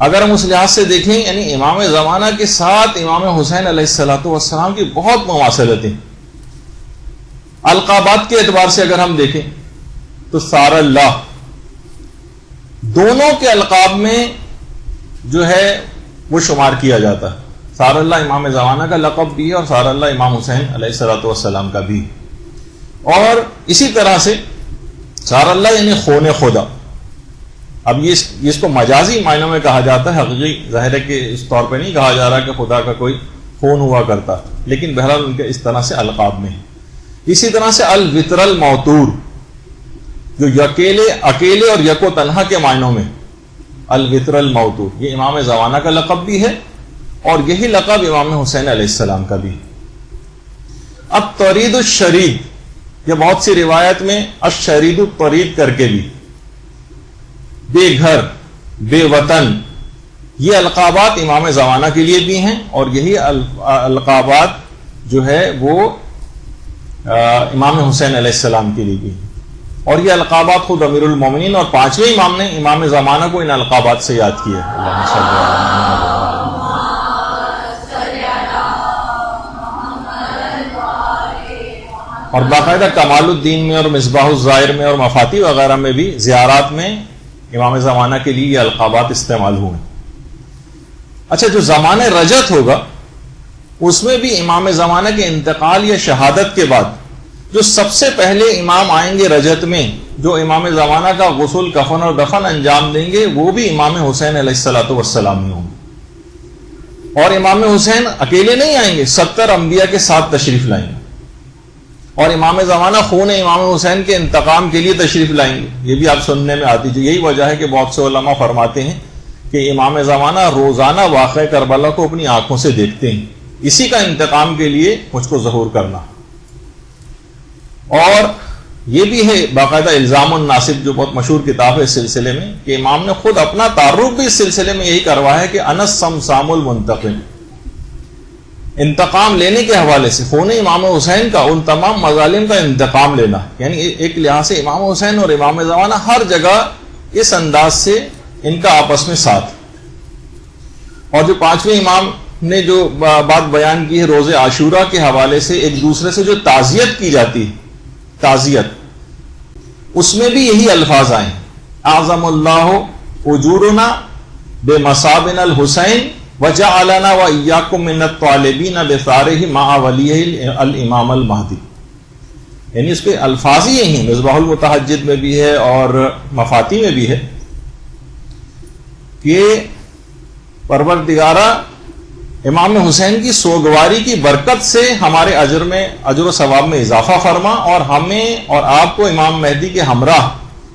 اگر ہم اس لحاظ سے دیکھیں یعنی امام زمانہ کے ساتھ امام حسین علیہ الصلوۃ والسلام کی بہت مماثلتیں. القابات کے اعتبار سے اگر ہم دیکھیں تو سار اللہ، دونوں کے القاب میں جو ہے وہ شمار کیا جاتا ہے. سار اللہ امام زمانہ کا لقب بھی ہے اور سار اللہ امام حسین علیہ الصلوۃ والسلام کا بھی. اور اسی طرح سے سار اللہ یعنی خون خدا. اب یہ اس کو مجازی معنوں میں کہا جاتا ہے، حقیقی ظاہر ہے کہ اس طور پہ نہیں کہا جا رہا کہ خدا کا کوئی خون ہوا کرتا، لیکن بہرحال ان کے اس طرح سے القاب میں. اسی طرح سے الوتر الموتور، جو اکیلے اور یک و تنہا کے معنوں میں الوتر الموتور، یہ امام زمانہ کا لقب بھی ہے اور یہی لقب امام حسین علیہ السلام کا بھی. اب طرید الشرید، یہ بہت سی روایت میں الشرید الطرید کر کے بھی، بے گھر بے وطن، یہ القابات امام زمانہ کے لیے بھی ہیں اور یہی القابات جو ہے وہ امام حسین علیہ السلام کے لیے بھی ہیں. اور یہ القابات خود امیر المومنین اور پانچویں امام نے امام زمانہ کو ان القابات سے یاد کیا. اللہم صل علی محمد. اور باقاعدہ کمال الدین میں اور مصباح الظاہر میں اور مفاتیح وغیرہ میں بھی زیارات میں امام زمانہ کے لیے یہ القابات استعمال ہوئے. اچھا، جو زمانہ رجت ہوگا اس میں بھی امام زمانہ کے انتقال یا شہادت کے بعد جو سب سے پہلے امام آئیں گے رجت میں، جو امام زمانہ کا غسل کفن اور دفن انجام دیں گے، وہ بھی امام حسین علیہ الصلوۃ والسلام ہی ہوں گے. اور امام حسین اکیلے نہیں آئیں گے، 70 انبیاء کے ساتھ تشریف لائیں گے. اور امام زمانہ خون امام حسین کے انتقام کے لیے تشریف لائیں گے. یہ بھی آپ سننے میں آتی ہے. یہی وجہ ہے کہ بہت سے علماء فرماتے ہیں کہ امام زمانہ روزانہ واقعہ کربلا کو اپنی آنکھوں سے دیکھتے ہیں، اسی کا انتقام کے لیے مجھ کو ظہور کرنا. اور یہ بھی ہے باقاعدہ الزام الناصب، جو بہت مشہور کتاب ہے اس سلسلے میں، کہ امام نے خود اپنا تعارف بھی اس سلسلے میں یہی کروایا ہے کہ انا الصمصام المنتقم. انتقام لینے کے حوالے سے خون امام حسین کا ان تمام مظالم کا انتقام لینا، یعنی ایک لحاظ سے امام حسین اور امام زمانہ ہر جگہ اس انداز سے ان کا آپس میں ساتھ. اور جو پانچویں امام نے جو بات بیان کی ہے روز عاشورہ کے حوالے سے، ایک دوسرے سے جو تعزیت کی جاتی ہے، تعزیت، اس میں بھی یہی الفاظ آئے ہیں: اعظم اللہ اجورنا بمصابن الحسین وجعلنا وإياكم من الطالبین بثارہ مع ولیہ الامام المہدی. یعنی اس کے الفاظ ہی یہی ہیں، مصباح المتحجد میں بھی ہے اور مفاتیح میں بھی ہے کہ پروردگارہ امام حسین کی سوگواری کی برکت سے ہمارے اجر و ثواب میں اضافہ فرما، اور ہمیں اور آپ کو امام مہدی کے ہمراہ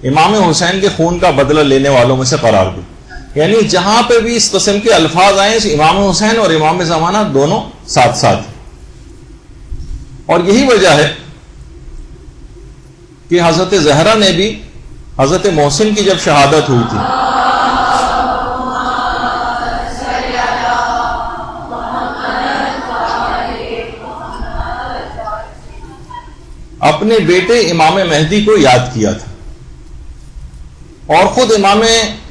امام حسین کے خون کا بدلہ لینے والوں میں سے قرار دے. یعنی جہاں پہ بھی اس قسم کے الفاظ آئے امام حسین اور امام زمانہ دونوں ساتھ ساتھ. اور یہی وجہ ہے کہ حضرت زہرا نے بھی حضرت محسن کی جب شہادت ہوئی تھی، اپنے بیٹے امام مہدی کو یاد کیا تھا، اور خود امام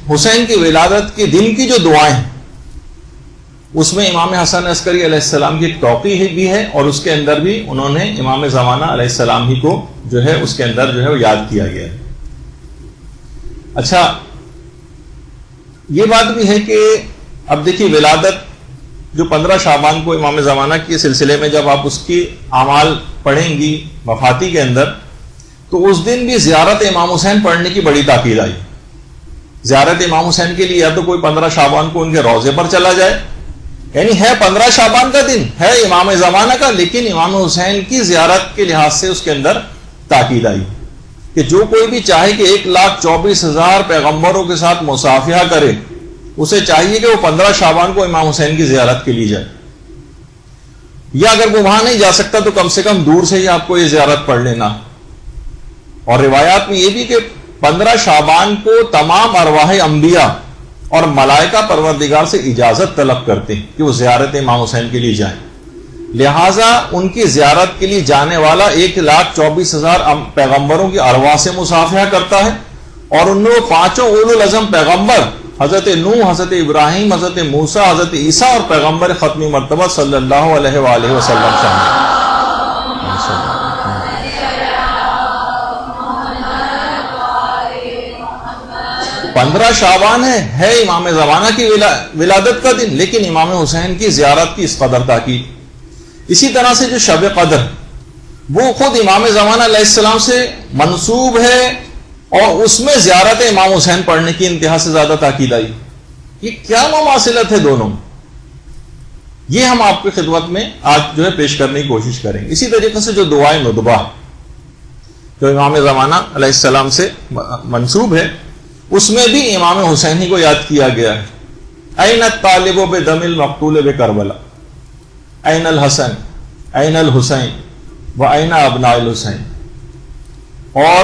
حسین کی ولادت کے دن کی جو دعائیں ہیں اس میں امام حسن عسکری علیہ السلام کی ایک توقیع بھی ہے، اور اس کے اندر بھی انہوں نے امام زمانہ علیہ السلام ہی کو جو ہے اس کے اندر جو ہے وہ یاد کیا گیا ہے. اچھا، یہ بات بھی ہے کہ اب دیکھیے ولادت جو 15 شعبان کو امام زمانہ کے سلسلے میں جب آپ اس کی اعمال پڑھیں گی مفاتیح کے اندر، تو اس دن بھی زیارت امام حسین پڑھنے کی بڑی تاکید آئی. زیارت امام حسین کے لیے یا تو کوئی 15 شعبان کو ان کے روضے پر چلا جائے، یعنی ہے 15 شعبان کا دن ہے امام زمانہ کا، لیکن امام حسین کی زیارت کے لحاظ سے اس کے اندر تاکید آئی کہ جو کوئی بھی چاہے کہ 1,24,000 پیغمبروں کے ساتھ مصافحہ کرے، اسے چاہیے کہ وہ 15 شعبان کو امام حسین کی زیارت کے لیے جائے، یا اگر وہ وہاں نہیں جا سکتا تو کم سے کم دور سے ہی آپ کو یہ زیارت پڑھ لینا. اور روایات میں یہ بھی کہ 15 شعبان کو تمام ارواح انبیاء اور ملائکہ پروردگار سے اجازت طلب کرتے ہیں کہ وہ زیارت امام حسین کے لیے جائیں، لہٰذا ان کی زیارت کے لیے جانے والا 1,24,000 پیغمبروں کی ارواح سے مصافحہ کرتا ہے، اور ان میں وہ 5 اولو العزم پیغمبر حضرت نوح، حضرت ابراہیم، حضرت موسیٰ، حضرت عیسیٰ اور پیغمبر ختمی مرتبہ صلی اللہ علیہ وآلہ وسلم شامل۔ 15 شعبان ہے امام زمانہ کی ولادت کا دن، لیکن امام حسین کی زیارت کی اس قدر تاکید۔ اسی طرح سے جو شب قدر وہ خود امام زمانہ علیہ السلام سے منسوب ہے، اور اس میں زیارت امام حسین پڑھنے کی انتہا سے زیادہ تاکید آئی۔ یہ کیا مماثلت ہے دونوں؟ یہ ہم آپ کی خدمت میں آج جو ہے پیش کرنے کی کوشش کریں گے۔ اسی طریقے سے جو دعائے ندبہ جو امام زمانہ علیہ السلام سے منسوب ہے، اس میں بھی امام حسین ہی کو یاد کیا گیا ہے۔ این الطالب بدم المقتول بکربلا، این الحسن، این الحسین و این ابناء الحسین۔ اور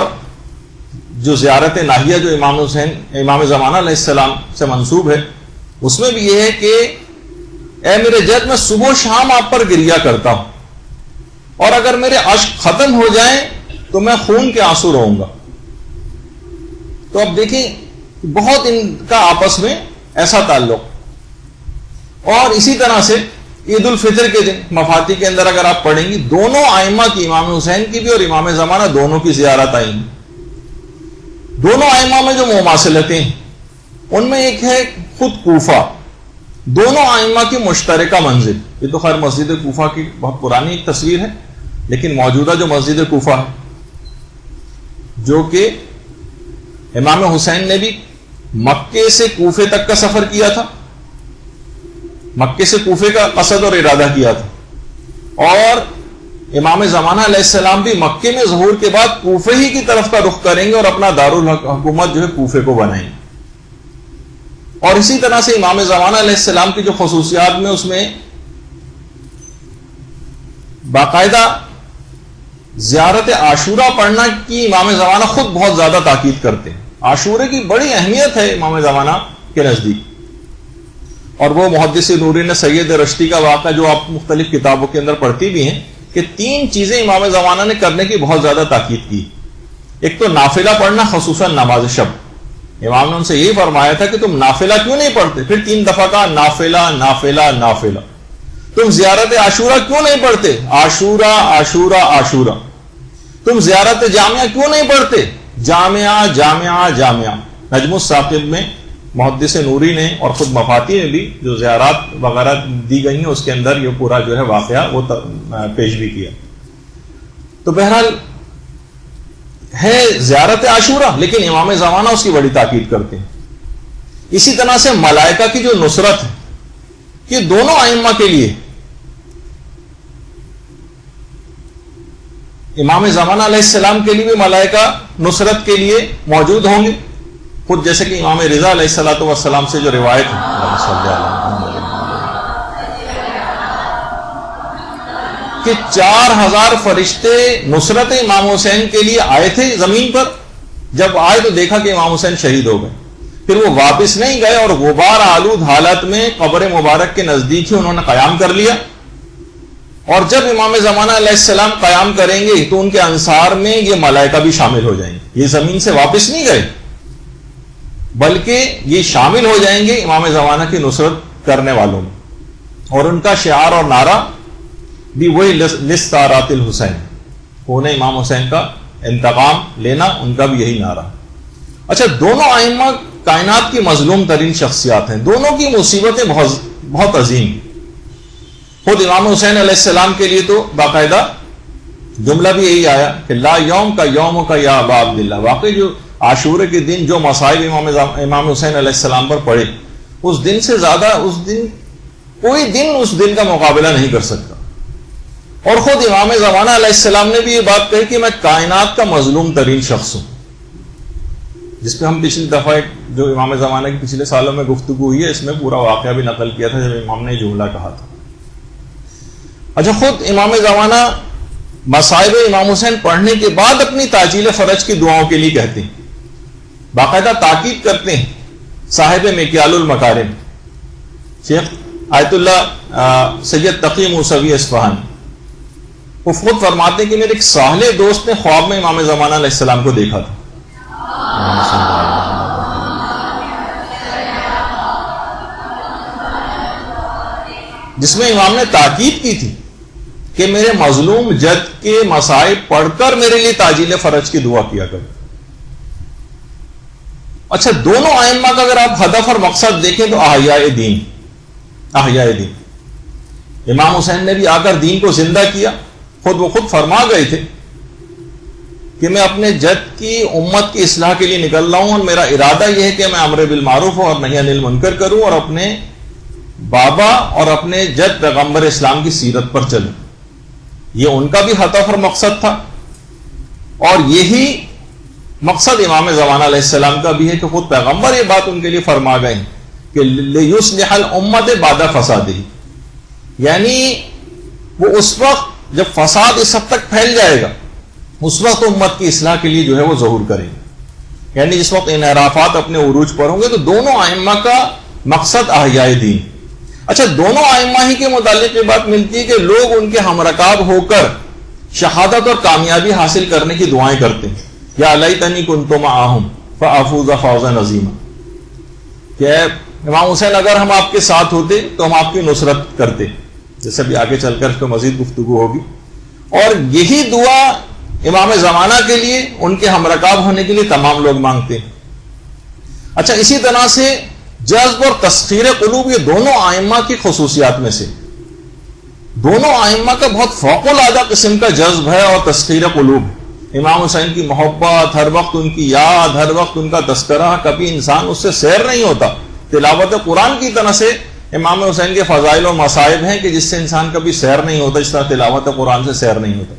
جو زیارت ناہیہ جو امام زمانہ علیہ السلام سے منسوب ہے، اس میں بھی یہ ہے کہ اے میرے جد، میں صبح و شام آپ پر گریہ کرتا ہوں، اور اگر میرے اشک ختم ہو جائیں تو میں خون کے آنسو رہوں گا۔ تو اب دیکھیں بہت ان کا آپس میں ایسا تعلق۔ اور اسی طرح سے عید الفطر کے دن مفاتی کے اندر اگر آپ پڑھیں گی، دونوں ائمہ کی، امام حسین کی بھی اور امام زمانہ دونوں کی زیارت آئیں گی۔ دونوں ائمہ میں جو مماثلتیں ہیں ان میں ایک ہے خود کوفہ، دونوں ائمہ کی مشترکہ منزل۔ یہ تو خیر مسجد کوفہ کی بہت پرانی ایک تصویر ہے، لیکن موجودہ جو مسجد کوفہ ہے، جو کہ امام حسین نے بھی مکے سے کوفے تک کا سفر کیا تھا، مکے سے کوفے کا قصد اور ارادہ کیا تھا، اور امام زمانہ علیہ السلام بھی مکے میں ظہور کے بعد کوفے ہی کی طرف کا رخ کریں گے اور اپنا دارالحکومت جو ہے کوفے کو بنائیں گے۔ اور اسی طرح سے امام زمانہ علیہ السلام کی جو خصوصیات میں اس میں باقاعدہ زیارت عاشورہ پڑھنا کی امام زمانہ خود بہت زیادہ تاکید کرتے ہیں۔ عاشورے کی بڑی اہمیت ہے امام زمانہ کے نزدیک، اور وہ محدث نورین سید رشتی کا واقعہ جو آپ مختلف کتابوں کے اندر پڑھتی بھی ہیں کہ 3 چیزیں امام زمانہ نے کرنے کی بہت زیادہ تاکید کی۔ ایک تو نافلہ پڑھنا، خصوصاً نماز شب۔ امام نے ان سے یہی فرمایا تھا کہ تم نافلہ کیوں نہیں پڑھتے؟ پھر 3 دفعہ کہا نافلہ نافلہ نافلہ۔ تم زیارت عاشورہ کیوں نہیں پڑھتے؟ عاشورہ عاشورہ عاشورہ۔ تم زیارت جامعہ کیوں نہیں پڑھتے؟ جامعہ جامعہ جامعہ۔ نجم الثاقب میں محدث نوری نے اور خود مفاتی نے بھی جو زیارات وغیرہ دی گئی ہیں اس کے اندر یہ پورا جو ہے واقعہ وہ پیش بھی کیا۔ تو بہرحال ہے زیارت عاشورہ، لیکن امام زمانہ اس کی بڑی تاکید کرتے ہیں۔ اسی طرح سے ملائکہ کی جو نصرت ہے، کہ دونوں ائمہ کے لیے امام زمانہ علیہ السلام کے لیے بھی ملائکہ نصرت کے لیے موجود ہوں گے، خود جیسے کہ امام رضا علیہ السلام سے جو روایت ہے کہ 4000 فرشتے نصرت امام حسین کے لیے آئے تھے زمین پر۔ جب آئے تو دیکھا کہ امام حسین شہید ہو گئے، پھر وہ واپس نہیں گئے اور غبار آلود حالت میں قبر مبارک کے نزدیک ہی انہوں نے قیام کر لیا۔ اور جب امام زمانہ علیہ السلام قیام کریں گے تو ان کے انصار میں یہ ملائکہ بھی شامل ہو جائیں گے۔ یہ زمین سے واپس نہیں گئے، بلکہ یہ شامل ہو جائیں گے امام زمانہ کی نصرت کرنے والوں میں۔ اور ان کا شعار اور نعرہ بھی وہی لستارات الحسین، ہونے امام حسین کا انتقام لینا، ان کا بھی یہی نعرہ۔ اچھا، دونوں ائمہ کائنات کی مظلوم ترین شخصیات ہیں، دونوں کی مصیبتیں بہت عظیم۔ خود امام حسین علیہ السلام کے لیے تو باقاعدہ جملہ بھی یہی آیا کہ لا یوم کا یوم کا یا ابا عبداللہ۔ واقعی جو عاشورے کے دن جو مصائب امام حسین علیہ السلام پر پڑے، اس دن سے زیادہ کوئی دن اس دن کا مقابلہ نہیں کر سکتا۔ اور خود امام زمانہ علیہ السلام نے بھی یہ بات کہی کہ میں کائنات کا مظلوم ترین شخص ہوں، جس پہ ہم پچھلی دفعہ جو امام زمانہ کی پچھلے سالوں میں گفتگو ہوئی ہے اس میں پورا واقعہ بھی نقل کیا تھا جب امام نے جملہ کہا تھا۔ اچھا، خود امام زمانہ مصائب امام حسین پڑھنے کے بعد اپنی تعجیل فرج کی دعاؤں کے لیے کہتے ہیں، باقاعدہ تاکید کرتے ہیں۔ صاحب مکیال المکارم شیخ آیت اللہ سید تقی موسوی اصفہانی وہ خود فرماتے ہیں کہ میرے ایک صالح دوست نے خواب میں امام زمانہ علیہ السلام کو دیکھا تھا، جس میں امام نے تاکید کی تھی کہ میرے مظلوم جد کے مصائب پڑھ کر میرے لیے تعجیل فرج کی دعا کیا کرو. اچھا دونوں ائمہ کا اگر آپ ہدف اور مقصد دیکھیں تو احیاء دین. امام حسین نے بھی آ کر دین کو زندہ کیا. خود فرما گئے تھے کہ میں اپنے جد کی امت کی اصلاح کے لیے نکل رہا ہوں اور میرا ارادہ یہ ہے کہ میں امر بالمعروف اور نہی عن المنکر کروں اور اپنے بابا اور اپنے جد پیغمبر اسلام کی سیرت پر چلوں. یہ ان کا بھی ہدف اور مقصد تھا, اور یہی مقصد امام زمانہ علیہ السلام کا بھی ہے کہ خود پیغمبر یہ بات ان کے لیے فرما گئے ہیں کہ لِيُصْلِحَ الْأُمَّةَ بَعْدَ فَسَادِهِ, یعنی وہ اس وقت جب فساد اس حد تک پھیل جائے گا اس وقت امت کی اصلاح کے لیے جو ہے وہ ظہور کریں گے. یعنی جس وقت انحرافات اپنے عروج پر ہوں گے تو دونوں ائمہ کا مقصد احیاء دین. اچھا دونوں ائمہ ہی کے متعلق یہ بات ملتی ہے کہ لوگ ان کے ہمرکاب ہو کر شہادت اور کامیابی حاصل کرنے کی دعائیں کرتے ہیں. یا لیتنی کنت معہم فافوز فوزا عظیما, کہ امام حسین اگر ہم آپ کے ساتھ ہوتے تو ہم آپ کی نصرت کرتے, جیسے بھی آگے چل کر اس پہ مزید گفتگو ہوگی. اور یہی دعا امام زمانہ کے لیے, ان کے ہمرکاب ہونے کے لیے تمام لوگ مانگتے ہیں. اچھا اسی طرح سے جذب اور تسخیر قلوب یہ دونوں ائمہ کی خصوصیات میں سے. دونوں ائمہ کا بہت فوق العادہ قسم کا جذب ہے اور تسخیر قلوب. امام حسین کی محبت, ہر وقت ان کی یاد, ہر وقت ان کا تذکرہ, کبھی انسان اس سے سیر نہیں ہوتا. تلاوت قرآن کی طرح سے امام حسین کے فضائل اور مصائب ہیں کہ جس سے انسان کبھی سیر نہیں ہوتا, اس طرح تلاوت قرآن سے سیر نہیں ہوتا.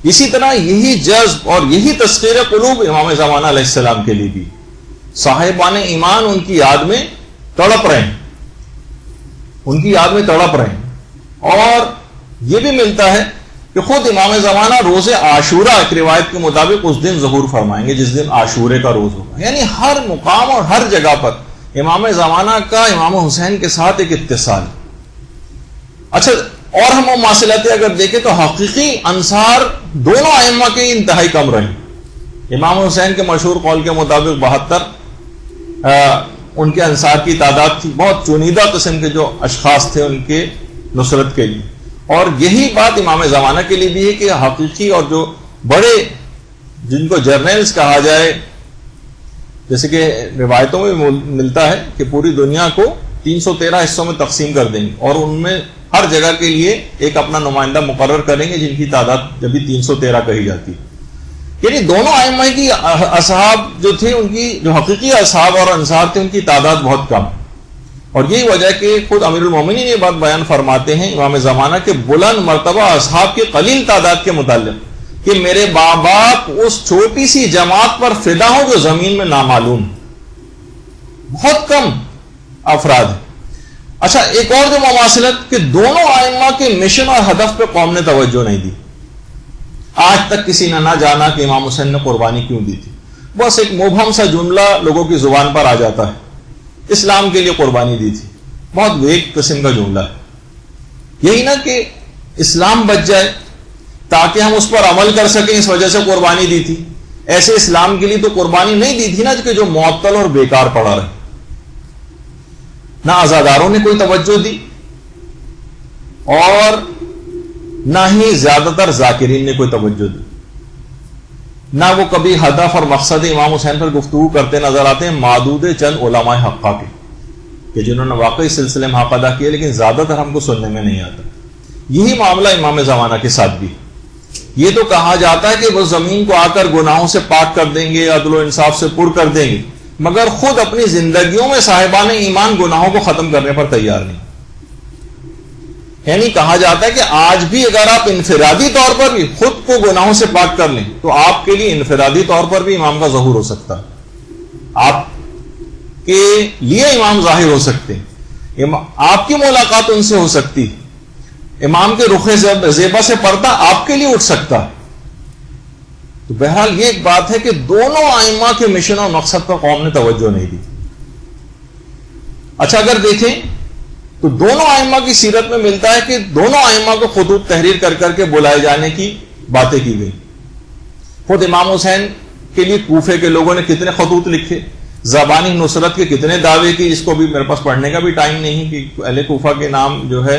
اسی طرح یہی جذب اور یہی تسخیر قلوب امام زمانہ علیہ السلام کے لیے بھی. صاحبان ایمان ان کی یاد میں تڑپ رہے ہیں, ان کی یاد میں تڑپ رہے ہیں. اور یہ بھی ملتا ہے کہ خود امام زمانہ روز عاشورہ ایک روایت کے مطابق اس دن ظہور فرمائیں گے جس دن عاشورے کا روز ہوگا. یعنی ہر مقام اور ہر جگہ پر امام زمانہ کا امام حسین کے ساتھ ایک اتصال. اچھا اور ہم مواصلاتیں اگر دیکھیں تو حقیقی انصار دونوں ائمہ کے انتہائی کم رہے. امام حسین کے مشہور قول کے مطابق 72 ان کے انصار کی تعداد تھی, بہت چنیدہ قسم کے جو اشخاص تھے ان کے نصرت کے لیے. اور یہی بات امام زمانہ کے لیے بھی ہے کہ حقیقی اور جو بڑے جن کو جرنلز کہا جائے, جیسے کہ روایتوں میں ملتا ہے کہ پوری دنیا کو 313 حصوں میں تقسیم کر دیں گے اور ان میں ہر جگہ کے لیے ایک اپنا نمائندہ مقرر کریں گے جن کی تعداد جب 313 کہی جاتی. یعنی دونوں ائمہ کی اصحاب جو تھے, ان کی جو حقیقی اصحاب اور انصار تھے, ان کی تعداد بہت کم. اور یہی وجہ کہ خود امیر المومنین یہ بات بیان فرماتے ہیں امام زمانہ کے بلند مرتبہ اصحاب کی قلیل تعداد کے متعلق کہ میرے باپ اس چھوٹی سی جماعت پر فدا ہو جو زمین میں نامعلوم, بہت کم افراد ہیں. اچھا ایک اور جو مواصلت کہ دونوں ائمہ کے مشن اور ہدف پہ قوم نے توجہ نہیں دی. آج تک کسی نے نہ جانا کہ امام حسین نے قربانی کیوں دی تھی. بس ایک مبہم سا جملہ لوگوں کی زبان پر آ جاتا ہے, اسلام کے لیے قربانی دی تھی. بہت ویک قسم کا جملہ ہے. یہی نا کہ اسلام بچ جائے تاکہ ہم اس پر عمل کر سکیں, اس وجہ سے قربانی دی تھی. ایسے اسلام کے لیے تو قربانی نہیں دی تھی نا کہ جو معطل اور بیکار پڑا رہے. نہ عزاداروں نے کوئی توجہ دی اور نہ ہی زیادہ تر ذاکرین نے کوئی توجہ دی. نہ وہ کبھی ہدف اور مقصد امام حسین پر گفتگو کرتے نظر آتے ہیں معدود چند علماء حقہ کے کہ جنہوں نے واقعی سلسلے میں حق ادا کیے, لیکن زیادہ تر ہم کو سننے میں نہیں آتا. یہی معاملہ امام زمانہ کے ساتھ بھی. یہ تو کہا جاتا ہے کہ وہ زمین کو آ کر گناہوں سے پاک کر دیں گے, عدل و انصاف سے پر کر دیں گے, مگر خود اپنی زندگیوں میں صاحبان ایمان گناہوں کو ختم کرنے پر تیار نہیں. یعنی کہا جاتا ہے کہ آج بھی اگر آپ انفرادی طور پر بھی خود کو گناہوں سے پاک کر لیں تو آپ کے لیے انفرادی طور پر بھی امام کا ظہور ہو سکتا ہے, آپ کے لیے امام ظاہر ہو سکتے ہیں, آپ کی ملاقات ان سے ہو سکتی, امام کے رخ زیبا سے پردہ آپ کے لیے اٹھ سکتا ہے. تو بہرحال یہ ایک بات ہے کہ دونوں ائمہ کے مشن اور مقصد پر قوم نے توجہ نہیں دی. اچھا اگر دیکھیں تو دونوں ائمہ کی سیرت میں ملتا ہے کہ دونوں ائمہ کو خطوط تحریر کر کر کے بلائے جانے کی باتیں کی گئی. خود امام حسین کے لیے کوفے کے لوگوں نے کتنے خطوط لکھے, زبانی نصرت کے کتنے دعوے کی، جس کو بھی میرے پاس پڑھنے کا بھی ٹائم نہیں کہ اہل کوفہ کے نام جو ہے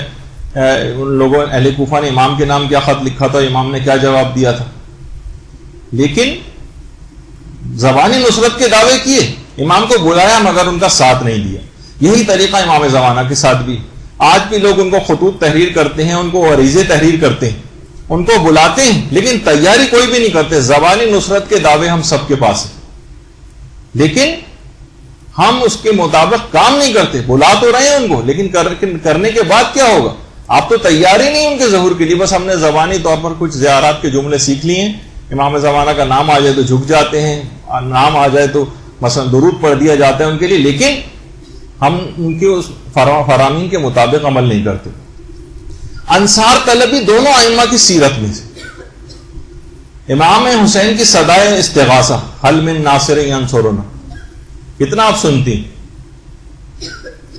ان لوگوں اہل کوفہ نے امام کے نام کیا خط لکھا تھا، امام نے کیا جواب دیا تھا، لیکن زبانی نصرت کے دعوے کیے، امام کو بلایا مگر ان کا ساتھ نہیں دیا۔ یہی طریقہ امام زمانہ کے ساتھ بھی، آج بھی لوگ ان کو خطوط تحریر کرتے ہیں، ان کو عریضے تحریر کرتے ہیں، ان کو بلاتے ہیں لیکن تیاری کوئی بھی نہیں کرتے۔ زبانی نصرت کے دعوے ہم سب کے پاس ہیں لیکن ہم اس کے مطابق کام نہیں کرتے، بلا تو رہے ہیں ان کو لیکن کرنے کے بعد کیا ہوگا؟ آپ تو تیاری نہیں ان کے ظہور کے لیے، بس ہم نے زبانی طور پر کچھ زیارات کے جملے سیکھ لیے ہیں، امام زمانہ کا نام آ جائے تو جھک جاتے ہیں، نام آ جائے تو مثلا درود پڑھ دیا جاتا ہے ان کے لیے، لیکن ہم ان کے اس فرامین کے مطابق عمل نہیں کرتے۔ انصار طلبی دونوں ائمہ کی سیرت میں سے، امام حسین کی صدائے استغاثہ حل من ناصر ینصرنا، کتنا آپ سنتی،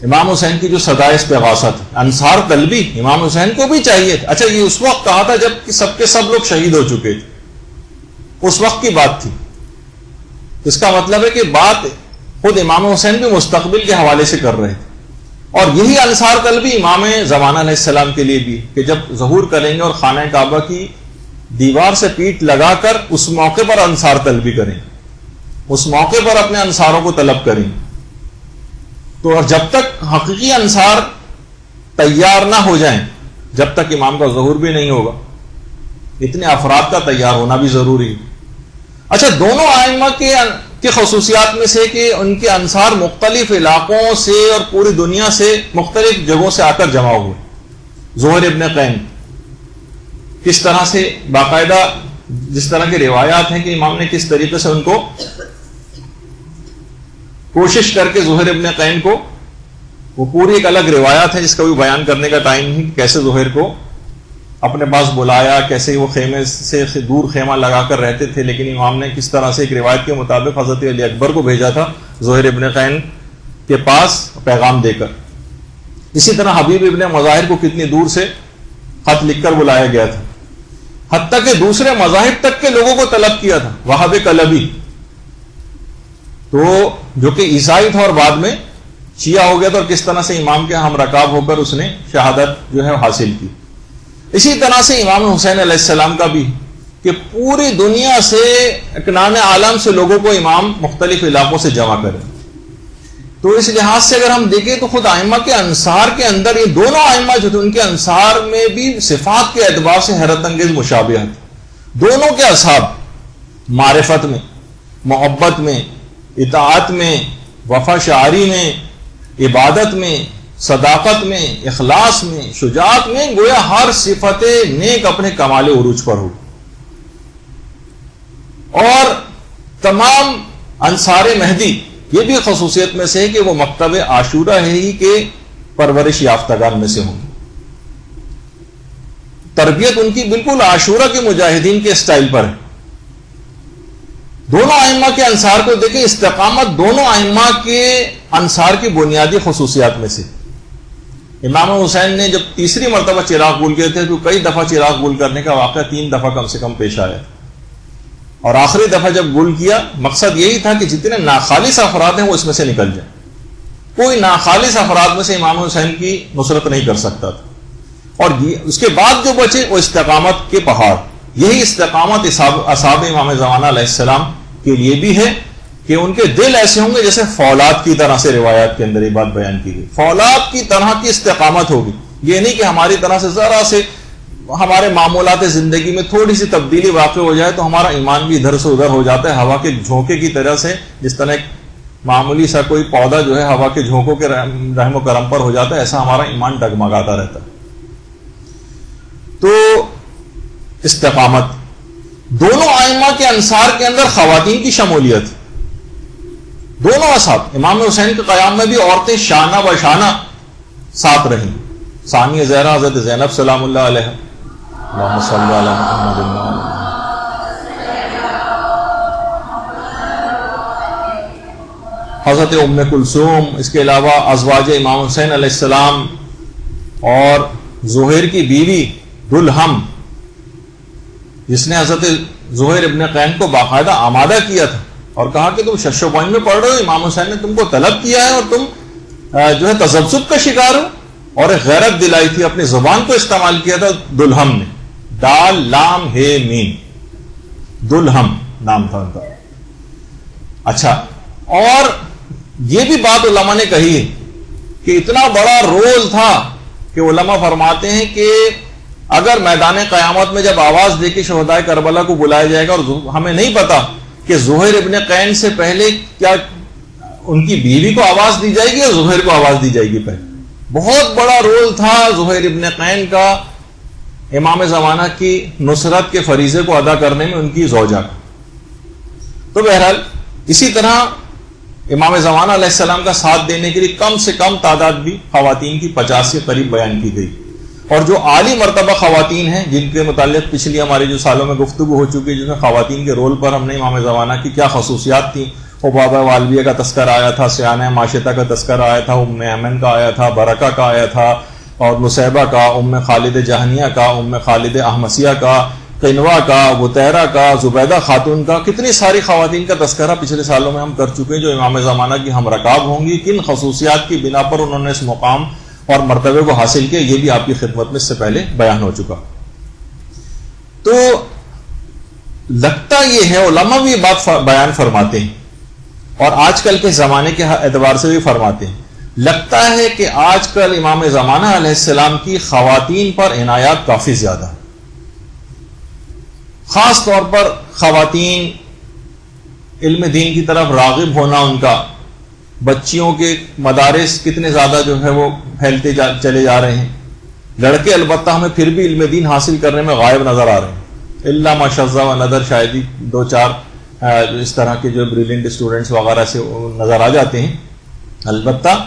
امام حسین کی جو صدائے استغاثہ تھی، انصار طلبی امام حسین کو بھی چاہیے تھا۔ اچھا یہ اس وقت کہا تھا جب کہ سب کے سب لوگ شہید ہو چکے تھے، اس وقت کی بات تھی، اس کا مطلب ہے کہ بات خود امام حسین بھی مستقبل کے حوالے سے کر رہے تھے، اور یہی انصار طلبی امام زمانہ علیہ السلام کے لیے بھی کہ جب ظہور کریں گے اور خانہ کعبہ کی دیوار سے پیٹ لگا کر اس موقع پر انصار طلبی کریں، اس موقع پر اپنے انصاروں کو طلب کریں، تو اور جب تک حقیقی انصار تیار نہ ہو جائیں، جب تک امام کا ظہور بھی نہیں ہوگا، اتنے افراد کا تیار ہونا بھی ضروری ہے۔ اچھا دونوں ائمہ کے خصوصیات میں سے کہ ان کے انصار مختلف علاقوں سے اور پوری دنیا سے مختلف جگہوں سے آ کر جمع ہوئے۔ زہیر ابن قین کس طرح سے باقاعدہ جس طرح کی روایات ہیں کہ امام نے کس طریقے سے ان کو کوشش کر کے زہیر ابن قین کو، وہ پوری ایک الگ روایات ہے جس کا بھی بیان کرنے کا ٹائم نہیں، کیسے زہیر کو اپنے پاس بلایا، کیسے وہ خیمے سے دور خیمہ لگا کر رہتے تھے، لیکن امام نے کس طرح سے ایک روایت کے مطابق حضرت علی اکبر کو بھیجا تھا زہیر ابن قین کے پاس پیغام دے کر۔ اسی طرح حبیب ابن مظاہر کو کتنی دور سے خط لکھ کر بلایا گیا تھا، حتیٰ کہ دوسرے مذاہب تک کے لوگوں کو طلب کیا تھا، وہاب کلبی تو جو کہ عیسائی تھا اور بعد میں شیعہ ہو گیا تھا، اور کس طرح سے امام کے ہم رکاب ہو کر اس نے شہادت جو ہے حاصل کی۔ اسی طرح سے امام حسین علیہ السلام کا بھی کہ پوری دنیا سے اکنان عالم سے لوگوں کو امام مختلف علاقوں سے جمع کرے، تو اس لحاظ سے اگر ہم دیکھیں تو خود ائمہ کے انصار کے اندر یہ دونوں ائمہ جو تھے ان کے انصار میں بھی صفات کے اعتبار سے حیرت انگیز مشابہت، دونوں کے اصحاب معرفت میں، محبت میں، اطاعت میں، وفا شعاری میں، عبادت میں، صداقت میں، اخلاص میں، شجاعت میں، گویا ہر صفت نیک اپنے کمال عروج پر ہو۔ اور تمام انصار مہدی یہ بھی خصوصیت میں سے ہے کہ وہ مکتب عاشورہ ہی کے پرورش یافتگان میں سے ہوں، تربیت ان کی بالکل عاشورہ کے مجاہدین کے سٹائل پر ہے۔ دونوں ائمہ کے انصار کو دیکھیں، استقامت دونوں ائمہ کے انصار کی بنیادی خصوصیات میں سے۔ امام حسین نے جب تیسری مرتبہ چراغ گل کیے تھے تو کئی دفعہ چراغ گل کرنے کا واقعہ 3 دفعہ کم سے کم پیش آیا، اور آخری دفعہ جب گل کیا مقصد یہی تھا کہ جتنے ناخالص افراد ہیں وہ اس میں سے نکل جائیں، کوئی ناخالص افراد میں سے امام حسین کی نصرت نہیں کر سکتا تھا، اور اس کے بعد جو بچے وہ استقامت کے پہاڑ۔ یہی استقامت اصحاب امام زمانہ علیہ السلام کے لیے بھی ہے کہ ان کے دل ایسے ہوں گے جیسے فولاد کی طرح سے، روایات کے اندر یہ بات بیان کی گئی، فولاد کی طرح کی استقامت ہوگی۔ یہ نہیں کہ ہماری طرح سے ذرا سے ہمارے معمولات زندگی میں تھوڑی سی تبدیلی واقع ہو جائے تو ہمارا ایمان بھی ادھر سے ادھر ہو جاتا ہے، ہوا کے جھونکے کی طرح سے، جس طرح ایک معمولی سا کوئی پودا جو ہے ہوا کے جھونکوں کے رحم و کرم پر ہو جاتا ہے، ایسا ہمارا ایمان ڈگمگاتا رہتا ہے۔ تو استقامت دونوں ائمہ کے انصار کے اندر خواتین کی شمولیت، دونوں اصحاب امام حسین کے قیام میں بھی عورتیں شانہ بہ شانہ ساتھ رہیں۔ ثانیہ زہرا حضرت زینب سلام اللہ علیہ، اللہم صلی علی محمد، حضرت ام کلثوم، اس کے علاوہ ازواج امام حسین علیہ السلام اور زہیر کی بیوی دلہم، جس نے حضرت زہیر ابن قین کو باقاعدہ آمادہ کیا تھا اور کہا کہ تم شش و پوائنٹ میں پڑھ رہے ہو, امام حسین نے تم کو طلب کیا ہے اور تم جو ہے تذبذب کا شکار ہو. اور ایک غیرت دلائی تھی, اپنی زبان کو استعمال کیا تھا دلہم نے, دال لام ہے میم, دلہم نام تھا ان کا. اچھا, اور یہ بھی بات علماء نے کہی ہے کہ اتنا بڑا رول تھا کہ علماء فرماتے ہیں کہ اگر میدان قیامت میں جب آواز دے کے شہدائے کربلا کو بلایا جائے گا, اور ہمیں نہیں پتا کہ زہیر ابن قین سے پہلے کیا ان کی بیوی کو آواز دی جائے گی یا زہیر کو آواز دی جائے گی پہلے. بہت بڑا رول تھا زہیر ابن قین کا امام زمانہ کی نصرت کے فریضے کو ادا کرنے میں ان کی زوجہ کا. تو بہرحال اسی طرح امام زمانہ علیہ السلام کا ساتھ دینے کے لیے کم سے کم تعداد بھی خواتین کی 50 کے قریب بیان کی گئی. اور جو عالی مرتبہ خواتین ہیں جن کے متعلق پچھلی ہمارے جو سالوں میں گفتگو ہو چکی ہے, جس میں خواتین کے رول پر ہم نے امام زمانہ کی کیا خصوصیات تھیں, حبابہ والویہ کا تذکرہ آیا تھا, سیانہ ماشطہ کا تذکرہ آیا تھا, ام ایمن کا آیا تھا, برکہ کا آیا تھا, اور نصیبہ کا, ام خالد جہنیہ کا, ام خالد احمسیہ کا, قنوہ کا, بطیرہ کا, زبیدہ خاتون کا, کتنی ساری خواتین کا تذکرہ پچھلے سالوں میں ہم کر چکے ہیں جو امام زمانہ کی ہم رکاب ہوں گی. کن خصوصیات کی بنا پر انہوں نے اس مقام اور مرتبے کو حاصل کیا, یہ بھی آپ کی خدمت میں اس سے پہلے بیان ہو چکا. تو لگتا یہ ہے, علماء بھی بات بیان فرماتے ہیں اور آج کل کے زمانے کے اعتبار سے بھی فرماتے ہیں, لگتا ہے کہ آج کل امام زمانہ علیہ السلام کی خواتین پر عنایات کافی زیادہ ہے. خاص طور پر خواتین علم دین کی طرف راغب ہونا, ان کا بچیوں کے مدارس کتنے زیادہ جو ہے وہ پھیلتے چلے جا رہے ہیں. لڑکے البتہ ہمیں پھر بھی علم دین حاصل کرنے میں غائب نظر آ رہے ہیں, اللہ ماشاءاللہ و نظر شاید ہی 2-4 اس طرح کے جو بریلینٹ اسٹوڈنٹس وغیرہ سے نظر آ جاتے ہیں. البتہ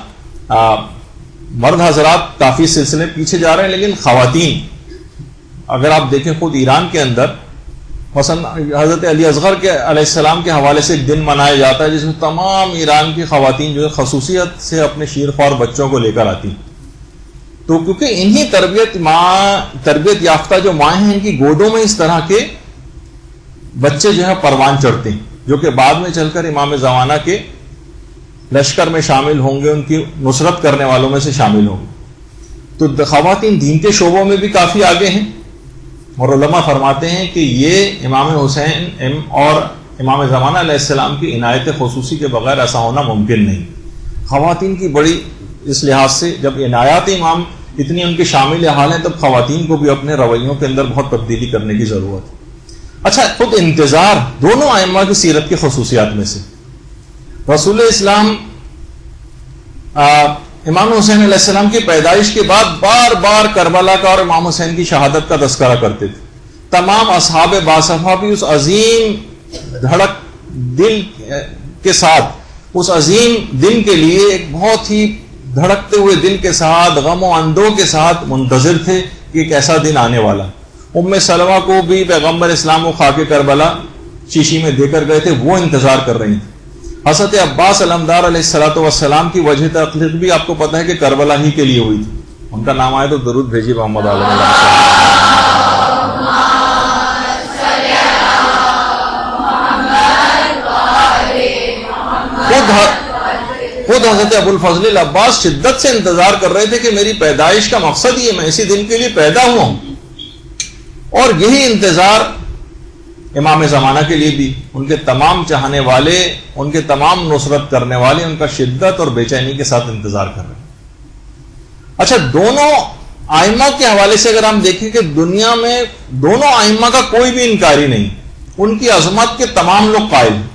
مرد حضرات کافی سلسلے پیچھے جا رہے ہیں, لیکن خواتین اگر آپ دیکھیں خود ایران کے اندر مثلا حضرت علی اصغر کے علیہ السلام کے حوالے سے ایک دن منایا جاتا ہے جس میں تمام ایران کی خواتین جو ہے خصوصیت سے اپنے شیرخوار بچوں کو لے کر آتی. تو کیونکہ انہی تربیت یافتہ جو مائیں ہیں, ان کی گودوں میں اس طرح کے بچے جو ہے پروان چڑھتے ہیں, جو کہ بعد میں چل کر امام زمانہ کے لشکر میں شامل ہوں گے, ان کی نصرت کرنے والوں میں سے شامل ہوں گے. تو خواتین دین کے شعبوں میں بھی کافی آگے ہیں, اور علماء فرماتے ہیں کہ یہ امام حسین اور امام زمانہ علیہ السلام کی عنایت خصوصی کے بغیر ایسا ہونا ممکن نہیں. خواتین کی بڑی اس لحاظ سے جب عنایات امام اتنی ان کے شامل حال ہیں, تب خواتین کو بھی اپنے رویوں کے اندر بہت تبدیلی کرنے کی ضرورت ہے. اچھا, خود انتظار دونوں ائمہ کی سیرت کی خصوصیات میں سے. رسول اسلام امام حسین علیہ السلام کی پیدائش کے بعد بار بار کربلا کا اور امام حسین کی شہادت کا تذکرہ کرتے تھے. تمام اصحاب باصفہ بھی اس عظیم دھڑک دل کے ساتھ, اس عظیم دن کے لیے ایک بہت ہی دھڑکتے ہوئے دل کے ساتھ, غم و اندوہ کے ساتھ منتظر تھے کہ ایک ایسا دن آنے والا. ام سلمہ کو بھی پیغمبر اسلام کو خاک کربلا شیشی میں دے کر گئے تھے, وہ انتظار کر رہی تھی. حضرت عباس علمدار علیہ السلام کی وجہ تخلیق بھی آپ کو پتہ ہے کہ کربلا ہی کے لیے ہوئی تھی. ان کا نام آئے تو درود بھیجیے محمد خود حضرت ابو الفضل العباس شدت سے انتظار کر رہے تھے کہ میری پیدائش کا مقصد یہ, میں اسی دن کے لیے پیدا ہوا ہوں. اور یہی انتظار امام زمانہ کے لیے بھی, ان کے تمام چاہنے والے, ان کے تمام نصرت کرنے والے ان کا شدت اور بے چینی کے ساتھ انتظار کر رہے ہیں. اچھا, دونوں ائمہ کے حوالے سے اگر ہم دیکھیں کہ دنیا میں دونوں ائمہ کا کوئی بھی انکاری نہیں, ان کی عظمت کے تمام لوگ قائل ہیں.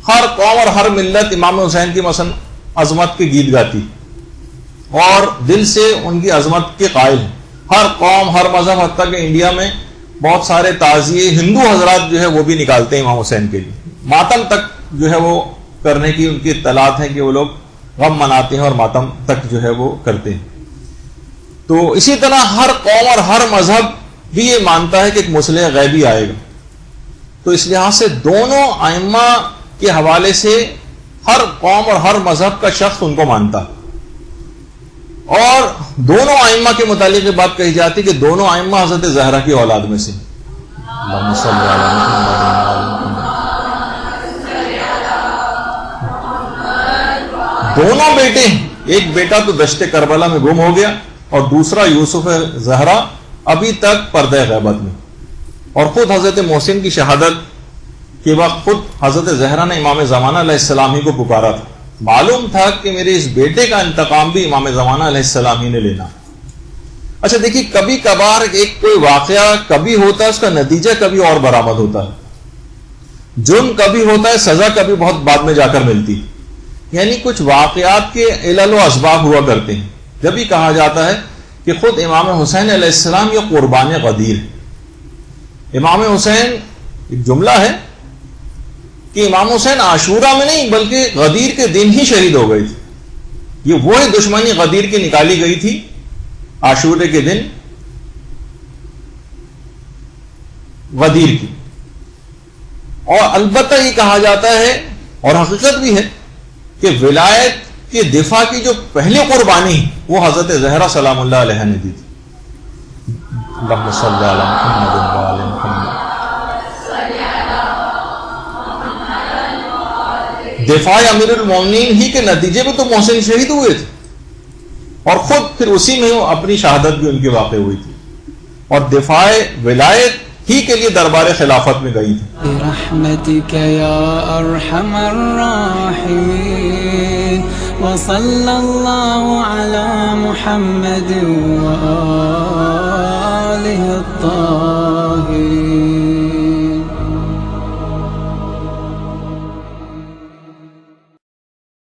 ہر قوم اور ہر ملت امام حسین کی مثلا عظمت کے گیت گاتی اور دل سے ان کی عظمت کے قائل ہیں. ہر قوم, ہر مذہب, حتیٰ کہ انڈیا میں بہت سارے تعزیے ہندو حضرات جو ہے وہ بھی نکالتے ہیں امام حسین کے لیے. ماتم تک جو ہے وہ کرنے کی ان کی اطلاعات ہے کہ وہ لوگ غم مناتے ہیں اور ماتم تک جو ہے وہ کرتے ہیں. تو اسی طرح ہر قوم اور ہر مذہب بھی یہ مانتا ہے کہ ایک مصلح غیبی آئے گا. تو اس لحاظ سے دونوں ائمہ کے حوالے سے ہر قوم اور ہر مذہب کا شخص ان کو مانتا. اور دونوں ائمہ کے متعلق یہ بات کہی جاتی کہ دونوں ائمہ حضرت زہرا کی اولاد میں سے. دونوں بیٹے، ایک بیٹا تو دشت کربلا میں گم ہو گیا اور دوسرا یوسف زہرا ابھی تک پردہ غیبت میں. اور خود حضرت محسن کی شہادت کے وقت خود حضرت زہرا نے امام زمانہ علیہ السلام ہی کو پکارا تھا. معلوم تھا کہ میرے اس بیٹے کا انتقام بھی امام زمانہ علیہ السلام ہی نے لینا. اچھا دیکھیے، کبھی کبھار ایک کوئی واقعہ کبھی ہوتا ہے، اس کا نتیجہ کبھی اور برآمد ہوتا ہے. جرم کبھی ہوتا ہے، سزا کبھی بہت بعد میں جا کر ملتی. یعنی کچھ واقعات کے علل و اسباب ہوا کرتے ہیں. جب ہی کہا جاتا ہے کہ خود امام حسین علیہ السلام یہ قربان غدیر ہے. امام حسین، ایک جملہ ہے کہ امام حسین عاشورہ میں نہیں بلکہ غدیر کے دن ہی شہید ہو گئے تھے. یہ وہی دشمنی غدیر کی نکالی گئی تھی عاشورے کے دن غدیر کی. اور البتہ یہ کہا جاتا ہے اور حقیقت بھی ہے کہ ولایت کے دفاع کی جو پہلی قربانی وہ حضرت زہرا سلام اللہ علیہ نے دی تھی. اللہم صلی علی محمد و آل محمد. دفاع امیر المومنین ہی کے نتیجے میں تو محسن شہید ہوئے تھے اور خود پھر اسی میں اپنی شہادت بھی ان کی واقع ہوئی تھی اور دفاع ولایت ہی کے لیے دربار خلافت میں گئی تھی. برحمتک یا ارحم الراحمین وصلی اللہ علی محمد و آلہ الطاہرین.